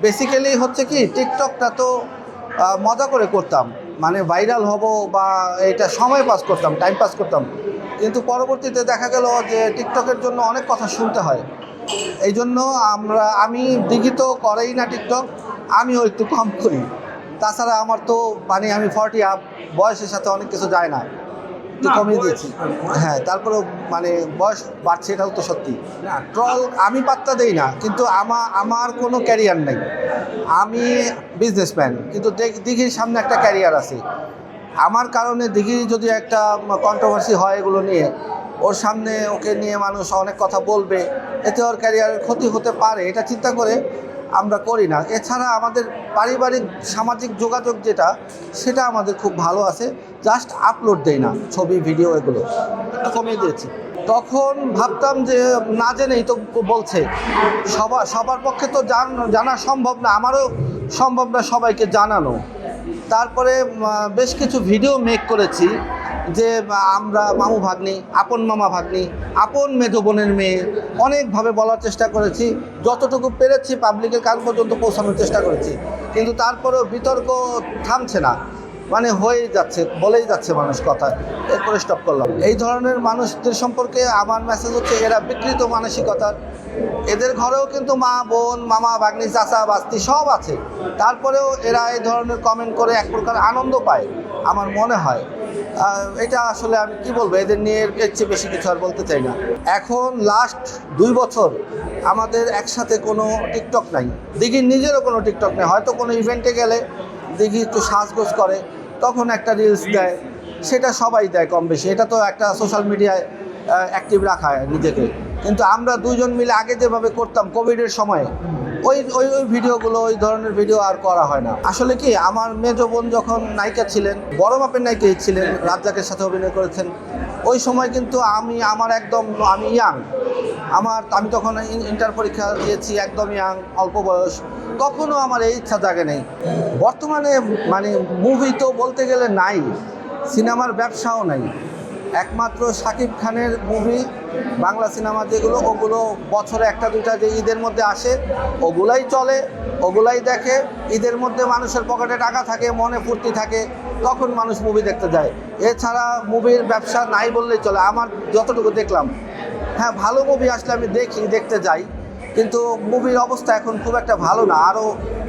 Basically হচ্ছে কি, টিকটকটা তো মজা করে করতাম, মানে ভাইরাল হব বা এটা সময় পাস করতাম, টাইম পাস করতাম। কিন্তু পরবর্তীতে দেখা গেল যে টিকটকের জন্য অনেক কথা শুনতে হয়। এই জন্য আমি দিঘি তো করেই না টিকটক, আমিও একটু কম করি। তাছাড়া আমার তো মানে আমি 40 আপ, বয়সের সাথে অনেক কিছু যায় না, একটু কমিয়ে দিয়েছি। হ্যাঁ, তারপরেও মানে বয়স বাড়ছে, এটাও তো সত্যি। না, ট্রল আমি পাত্তা দেই না, কিন্তু আমার কোনো ক্যারিয়ার নেই। আমি বিজনেসম্যান, কিন্তু দিঘির সামনে একটা ক্যারিয়ার আছে। আমার কারণে দিঘি যদি একটা কন্ট্রোভার্সি হয় এগুলো নিয়ে, ওর সামনে ওকে নিয়ে মানুষ অনেক কথা বলবে, এতে ওর ক্যারিয়ারের ক্ষতি হতে পারে, এটা চিন্তা করে আমরা করি না। এছাড়া আমাদের পারিবারিক সামাজিক যোগাযোগ যেটা, সেটা আমাদের খুব ভালো আছে। জাস্ট আপলোড দেই না ছবি ভিডিও, এগুলো একটু কমিয়ে দিয়েছি। তখন ভাবতাম যে না জেনেই তো বলছে, সবার পক্ষে তো জানা সম্ভব না, আমারও সম্ভব না সবাইকে জানানো। তারপরে বেশ কিছু ভিডিও মেক করেছি যে আমরা মামু ভাগ্নি, আপন মামা ভাগ্নি, আপন মেজো বোনের মেয়ে, অনেকভাবে বলার চেষ্টা করেছি, যতটুকু পেরেছি পাবলিকের কান পর্যন্ত পৌঁছানোর চেষ্টা করেছি। কিন্তু তারপরেও বিতর্ক থামছে না, মানে হয়েই যাচ্ছে, বলেই যাচ্ছে মানুষ কথা, এরপরে স্টপ করলাম। এই ধরনের মানুষদের সম্পর্কে আমার মেসেজ হচ্ছে, এরা বিকৃত মানসিকতার। এদের ঘরেও কিন্তু মা, বোন, মামা, ভাগ্নি, চাচা, বাস্তি সব আছে, তারপরেও এরা এই ধরনের কমেন্ট করে এক প্রকার আনন্দ পায় আমার মনে হয়। এটা আসলে আমি কি বলবো, এদের নিয়ে এর চেয়ে বেশি কিছু আর বলতে চাই না। এখন লাস্ট 2 বছর আমাদের একসাথে কোনো টিকটক নাই, দিঘির নিজেরও কোনো টিকটক নেই। হয়তো কোনো ইভেন্টে গেলে দিঘি একটু সাজগোজ করে, তখন একটা রিলস দেয়, সেটা সবাই দেয় কম বেশি, এটা তো একটা সোশ্যাল মিডিয়ায় অ্যাক্টিভ রাখা নিজেকে। কিন্তু আমরা দুজন মিলে আগে যেভাবে করতাম কোভিডের সময়ে, ওই ওই ওই ভিডিওগুলো, ওই ধরনের ভিডিও আর করা হয় না। আসলে কি, আমার মেজো বোন যখন নায়িকা ছিলেন, বড় মাপের নায়িকাই ছিলেন, রাজ্জাকের সাথে অভিনয় করেছেন, ওই সময় কিন্তু আমি ইয়াং, আমি তখন ইন্টার পরীক্ষা দিয়েছি, একদম ইয়াং, অল্প বয়স, তখনও আমার এই ইচ্ছা জাগে নেই। বর্তমানে মানে মুভি তো বলতে গেলে নাই, সিনেমার ব্যবসাও নাই। একমাত্র শাকিব খানের মুভি, বাংলা সিনেমা যেগুলো, ওগুলো বছরে 1-2টা যে ঈদের মধ্যে আসে, ওগুলাই চলে, ওগুলাই দেখে। ঈদের মধ্যে মানুষের পকেটে টাকা থাকে, মনে ফুর্তি থাকে, তখন মানুষ মুভি দেখতে যায়। এছাড়া মুভির ব্যবসা নাই বললেই চলে, আমার যতটুকু দেখলাম। হ্যাঁ, ভালো মুভি আসলে আমি দেখতে যাই, কিন্তু মুভির অবস্থা এখন খুব একটা ভালো না, আরও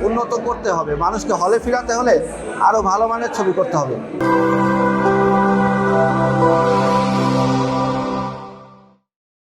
উন্নত করতে হবে। মানুষকে হলে ফিরাতে হলে আরও ভালো মানের ছবি করতে হবে।